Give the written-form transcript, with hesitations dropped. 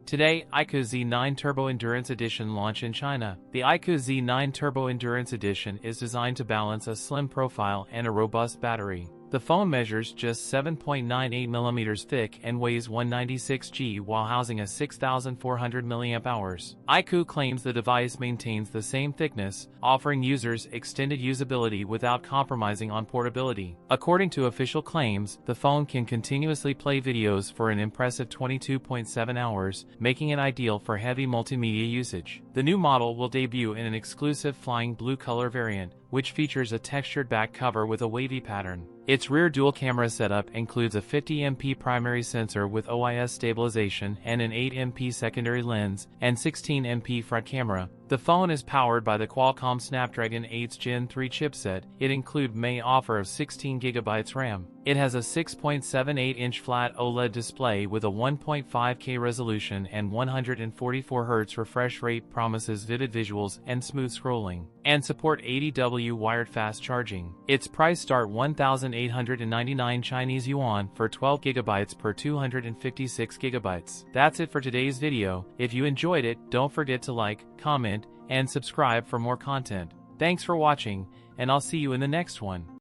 Today, iQOO Z9 Turbo Endurance Edition launch in China. The iQOO Z9 Turbo Endurance Edition is designed to balance a slim profile and a robust battery. The phone measures just 7.98 mm thick and weighs 196 g while housing a 6,400 mAh. iQOO claims the device maintains the same thickness, offering users extended usability without compromising on portability. According to official claims, the phone can continuously play videos for an impressive 22.7 hours, making it ideal for heavy multimedia usage. The new model will debut in an exclusive flying blue color variant, which features a textured back cover with a wavy pattern. Its rear dual-camera setup includes a 50MP primary sensor with OIS stabilization and an 8MP secondary lens and 16MP front camera. The phone is powered by the Qualcomm Snapdragon 8 Gen 3 chipset. It may offer of 16GB RAM. It has a 6.78-inch flat OLED display with a 1.5K resolution and 144Hz refresh rate, promises vivid visuals and smooth scrolling, and support 80W wired fast charging. Its price start 1,899 Chinese yuan for 12GB per 256GB. That's it for today's video. If you enjoyed it, don't forget to like, comment, and subscribe for more content. Thanks for watching, and I'll see you in the next one.